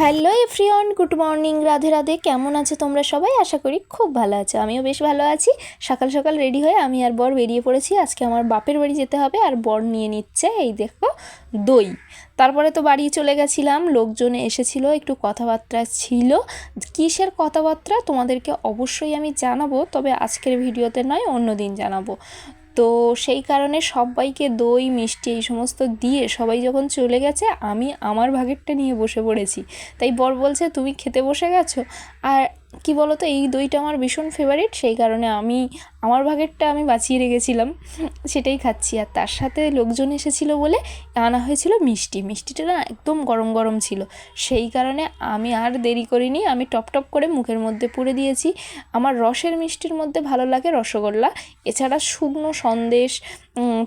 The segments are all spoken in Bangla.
Hello everyone, good morning, Radhe Radhe. কেমন আছো তোমরা সবাই? আশা করি খুব ভালো আছো। আমিও বেশ ভালো আছি। সকাল সকাল রেডি হয়ে আমি আর বর বেরিয়ে পড়েছি। আজকে আমার বাপের বাড়ি যেতে হবে, আর বর নিয়ে নিচ্ছে এই দেখো দই। তারপরে তো বাড়ি চলে গেছিলাম, লোকজন এসেছিল, একটু কথাবার্তা ছিল। কিসের কথাবার্তা তোমাদেরকে অবশ্যই আমি জানাবো, তবে আজকের ভিডিওতে নয়, অন্য দিন জানাবো। তো সেই কারণে সবাইকে দই মিষ্টি এই সমস্ত দিয়ে সবাই যখন চলে গেছে, আমি আমার ভাগেরটা নিয়ে বসে পড়েছি। তাই বর বলছে তুমি খেতে বসে গেছো। আর কি বলো তো, এই দইটা আমার ভীষণ ফেভারিট, সেই কারণে আমি আমার ভাগেরটা আমি বাঁচিয়ে রেখেছিলাম, সেটাই খাচ্ছি। আর তার সাথে লোকজন এসেছিলো বলে আনা হয়েছিল মিষ্টি। মিষ্টিটা না একদম গরম গরম ছিল, সেই কারণে আমি আর দেরি করিনি, আমি টপ টপ করে মুখের মধ্যে পুরে দিয়েছি। আমার রসের মিষ্টির মধ্যে ভালো লাগে রসগোল্লা, এছাড়া শুকনো সন্দেশ,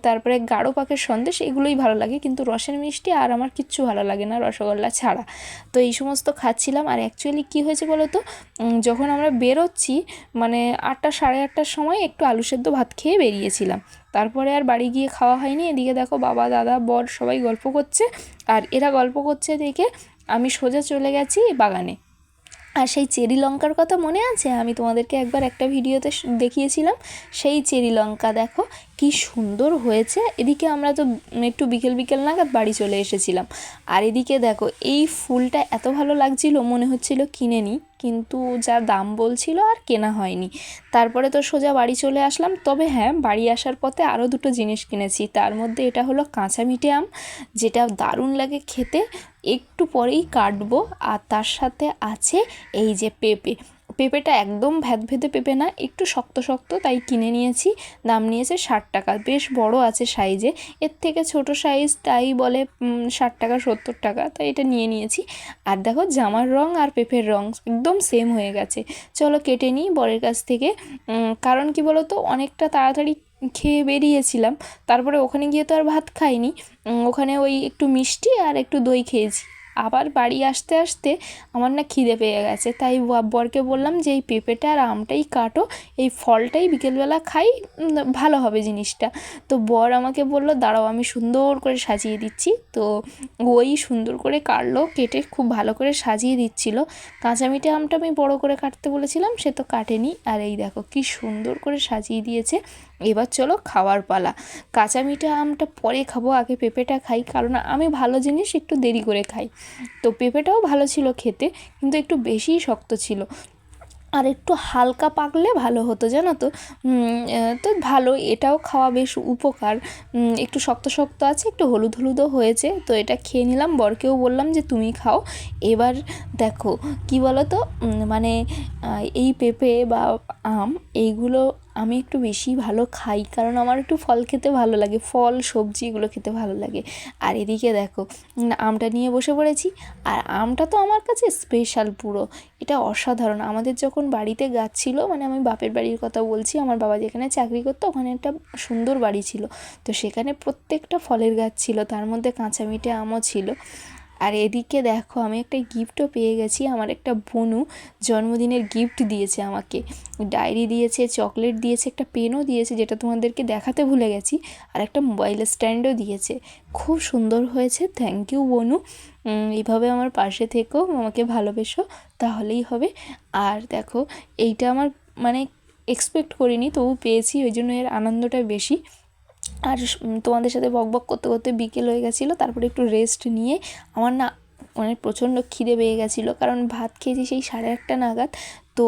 তারপরে গাঢ় পাকের সন্দেশ, এগুলোই ভালো লাগে, কিন্তু রসের মিষ্টি আর আমার কিচ্ছু ভালো লাগে না রসগোল্লা ছাড়া। তো এই সমস্ত খাচ্ছিলাম। আর অ্যাকচুয়ালি কী হয়েছে বলো তো, যখন আমরা বেরোচ্ছি মানে 8টা সাড়ে 8টার সময় একটু আলু সেদ্ধ ভাত খেয়ে বেরিয়েছিলাম, তারপরে আর বাড়ি গিয়ে খাওয়া হয়নি। এদিকে দেখো বাবা, দাদা, বর সবাই গল্প করছে, আর এরা গল্প করছে দেখে আমি সোজা চলে গেছি বাগানে। আর সেই চেরি লঙ্কার কথা মনে আছে? আমি তোমাদেরকে একবার একটা ভিডিওতে দেখিয়েছিলাম। সেই চেরি লঙ্কা দেখো কি সুন্দর হয়েছে। এদিকে আমরা তো একটু বিকেল বিকেল নাগাদ বাড়ি চলে এসেছিলাম। আর এদিকে দেখো এই ফুলটা এত ভালো লাগছিল, মনে হচ্ছিল কিনে নিই, কিন্তু যা দাম বলছিল আর কেনা হয়নি। তারপরে তো সোজা বাড়ি চলে আসলাম। তবে হ্যাঁ, বাড়ি আসার পথে আরও দুটো জিনিস কিনেছি। তার মধ্যে এটা হলো কাঁচা মিঠে আম, যেটা দারুণ লাগে খেতে, একটু পরেই কাটবো। আর তার সাথে আছে এই যে পেঁপে। পেঁপেটা একদম ভেদভেদে পেঁপে না, একটু শক্ত শক্ত, তাই কিনে নিয়েছি। দাম নিয়েছে 60 টাকা, বেশ বড় আছে সাইজে। এর থেকে ছোট সাইজ তাই বলে 60 টাকা 70 টাকা, তাই এটা নিয়ে নিয়েছি। আর দেখো জামার রং আর পেঁপের রং একদম সেম হয়ে গেছে। চলো কেটে নিই বরের কাছ থেকে। কারণ কি বলো তো, অনেকটা তাড়াতাড়ি খেয়ে বেরিয়েছিলাম, তারপরে ওখানে গিয়ে তো আর ভাত খাইনি, ওখানে ওই একটু মিষ্টি আর একটু দই খেয়েছি। আবার বাড়ি আসতে আসতে আমার না খিদে পেয়ে গেছে, তাই বরকে বললাম যে এই পেঁপেটা আর আমটাই কাটো, এই ফলটাই বিকেলবেলা খাই, ভালো হবে জিনিসটা। তো বর আমাকে বলল দাঁড়াও আমি সুন্দর করে সাজিয়ে দিচ্ছি। তো ওই সুন্দর করে কাটলো, কেটে খুব ভালো করে সাজিয়ে দিচ্ছিল। কাঁচা মিঠে আমটা আমি বড় করে কাটতে বলেছিলাম, সে তো কাটেনি। আর এই দেখো কি সুন্দর করে সাজিয়ে দিয়েছে। এবার চলো খাওয়ার পালা। কাঁচা মিঠা আমটা পরে খাবো, আগে পেঁপেটা খাই, কারণ আমি ভালো জিনিস একটু দেরি করে খাই। তো পেঁপেটাও ভালো ছিল খেতে, কিন্তু একটু বেশিই শক্ত ছিল, আর একটু হালকা পাকলে ভালো হতো জানো তো। তো ভালো, এটাও খাওয়া বেশ উপকার। একটু শক্ত শক্ত আছে, একটু হলুদ হলুদও হয়েছে, তো এটা খেয়ে নিলাম। বরকেও বললাম যে তুমি খাও। এবার দেখো কি বলো তো, মানে এই পেঁপে বা আম এইগুলো আমি একটু বেশি ভালো খাই, কারণ আমার একটু ফল খেতে ভালো লাগে, ফল সবজি এগুলো খেতে ভালো লাগে। আর এদিকে দেখো আমটা নিয়ে বসে পড়েছি। আর আমটা তো আমার কাছে স্পেশাল পুরো, এটা অসাধারণ। আমাদের যখন বাড়িতে গাছ ছিল, মানে আমি বাপের বাড়ির কথা বলছি, আমার বাবা যেখানে চাকরি করতো ওখানে একটা সুন্দর বাড়ি ছিল, তো সেখানে প্রত্যেকটা ফলের গাছ ছিল, তার মধ্যে কাঁচা মিঠে আমও ছিল। আর এদিকে দেখো আমি একটা গিফটও পেয়ে গেছি। আমার একটা বোনু জন্মদিনের গিফট দিয়েছে আমাকে, ডায়েরি দিয়েছে, চকলেট দিয়েছে, একটা পেনও দিয়েছে, যেটা তোমাদেরকে দেখাতে ভুলে গেছি, আর একটা মোবাইল স্ট্যান্ডও দিয়েছে। খুব সুন্দর হয়েছে, থ্যাংক ইউ বোনু। এইভাবে আমার পাশে থেকো, আমাকে ভালোবেসো, তাহলেই হবে। আর দেখো এইটা আমার মানে এক্সপেক্ট করিনি, তবু পেয়েছি, ওই জন্য এর আনন্দটা বেশি। আর তোমাদের সাথে বকবক করতে করতে বিকেল হয়ে গেছিলো, তারপরে একটু রেস্ট নিয়ে আমার না মানে প্রচণ্ড খিদে পেয়ে গেছিলো, কারণ ভাত খেয়েছি সেই 8:30 নাগাদ। তো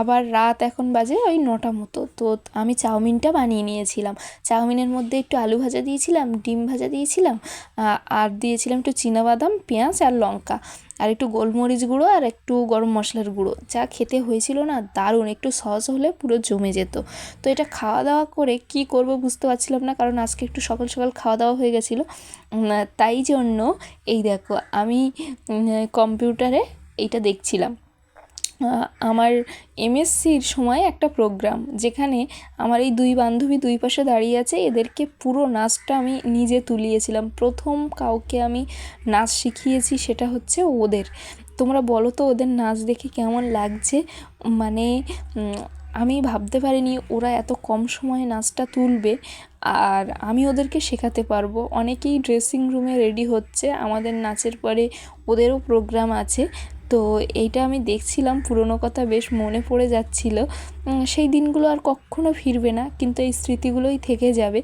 আবার রাত এখন বাজে ওই 9টা মতো। তো আমি চাউমিনটা বানিয়ে নিয়েছিলাম। চাউমিনের মধ্যে একটু আলু ভাজা দিয়েছিলাম, ডিম ভাজা দিয়েছিলাম, আর দিয়েছিলাম একটু চিনাবাদাম, পেঁয়াজ আর লঙ্কা, আর একটু গোলমরিচ গুঁড়ো আর একটু গরম মশলার গুঁড়ো। যা খেতে হয়েছিল না, দারুণ, একটু সস হলে পুরো জমে যেত। তো এটা খাওয়া দাওয়া করে কি করব বুঝতে পারছিলাম না, কারণ আজকে একটু সকাল সকাল খাওয়া দাওয়া হয়ে গেছিলো। তাই জন্য এই দেখো আমি কম্পিউটারে এইটা দেখছিলাম। আমার এমএসসির সময় একটা প্রোগ্রাম, যেখানে আমার এই দুই বান্ধবী দুই পাশে দাঁড়িয়ে আছে, এদেরকে পুরো নাচটা আমি নিজে তুলিয়েছিলাম। প্রথম কাউকে আমি নাচ শিখিয়েছি, সেটা হচ্ছে ওদের। তোমরা বলো তো ওদের নাচ দেখে কেমন লাগছে, মানে আমি ভাবতে পারিনি ওরা এত কম সময়ে নাচটা তুলবে আর আমি ওদেরকে শেখাতে পারবো। অনেকেই ড্রেসিং রুমে রেডি হচ্ছে, আমাদের নাচের পরে ওদেরও প্রোগ্রাম আছে। তো এইটা আমি দেখছিলাম, পুরনো কথা বেশ মনে পড়ে যাচ্ছিল। সেই দিনগুলো আর কখনো ফিরবে না, কিন্তু এই স্মৃতিগুলোই থেকে যাবে।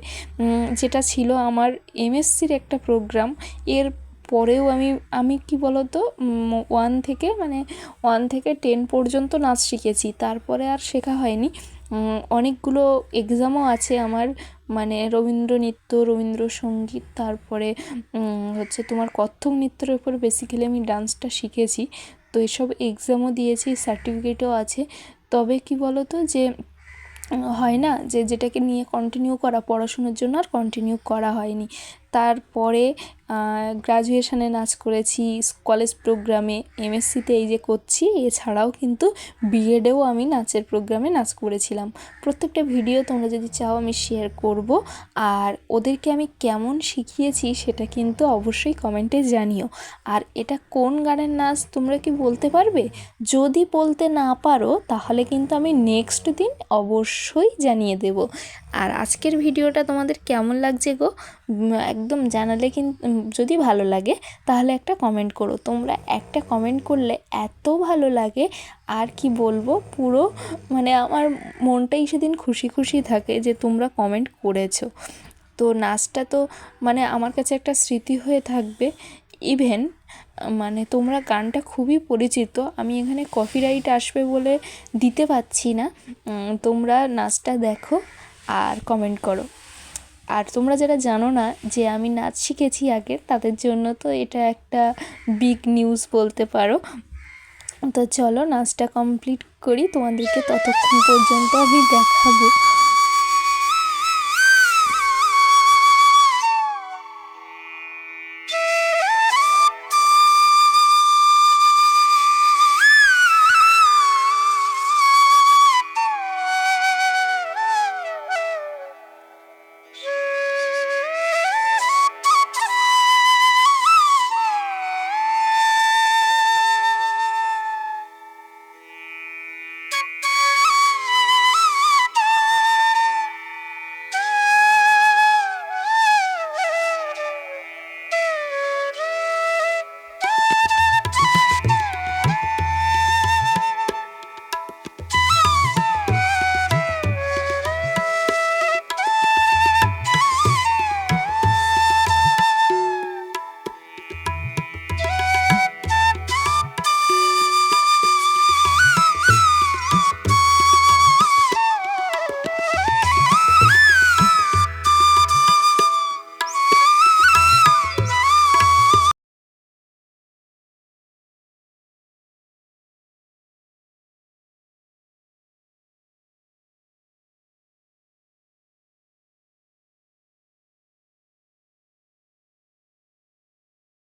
যেটা ছিল আমার এমএসসির একটা প্রোগ্রাম, এর পরেও আমি কি বলতো 1 থেকে 10 পর্যন্ত নাচ শিখেছি, তারপরে আর শেখা হয়নি। অনেকগুলো এক্সামও আছে আমার, মানে রবীন্দ্র নৃত্য, রবীন্দ্রসঙ্গীত, তারপরে হচ্ছে তোমার কত্থক নৃত্যের উপর বেসিক্যালি আমি ডান্সটা শিখেছি। তো এসব এক্সামও দিয়েছি, সার্টিফিকেটও আছে। তবে কি বলো তো যে হয় না যে যেটাকে নিয়ে কন্টিনিউ করা, পড়াশুনোর জন্য আর কন্টিনিউ করা হয়নি। তারপরে গ্র্যাজুয়েশনে নাচ করেছি, কলেজ প্রোগ্রামে, এমএসসিতে এই যে করছি, এছাড়াও কিন্তু বিএডেও আমি নাচের প্রোগ্রামে নাচ করেছিলাম। প্রত্যেকটা ভিডিও তোমরা যদি চাও আমি শেয়ার করব, আর ওদেরকে আমি কেমন শিখিয়েছি সেটা কিন্তু অবশ্যই কমেন্টে জানিও। আর এটা কোন গানের নাচ তোমরা কি বলতে পারবে? যদি বলতে না পারো তাহলে কিন্তু আমি নেক্সট দিন অবশ্যই জানিয়ে দেব। আর আজকের ভিডিওটা তোমাদের কেমন লাগছে গো, একদম জানালে কিন্তু, যদি ভালো লাগে তাহলে একটা কমেন্ট করো। তোমরা একটা কমেন্ট করলে এত ভালো লাগে, আর কি বলবো, পুরো মানে আমার মনটাই সেদিন খুশি খুশি থাকে যে তোমরা কমেন্ট করেছো। তো নাচটা তো মানে আমার কাছে একটা স্মৃতি হয়ে থাকবে। ইভেন মানে তোমরা গানটা খুবই পরিচিত, আমি এখানে কপিরাইট আসবে বলে দিতে পারছি না। তোমরা নাচটা দেখো আর কমেন্ট করো। আর তোমরা যারা জানো না যে আমি নাচ শিখেছি আগে, তাদের জন্য তো এটা একটা বিগ নিউজ বলতে পারো। তো চলো নাচটা কমপ্লিট করি, তোমাদেরকে ততক্ষণ পর্যন্ত আমি দেখাবো।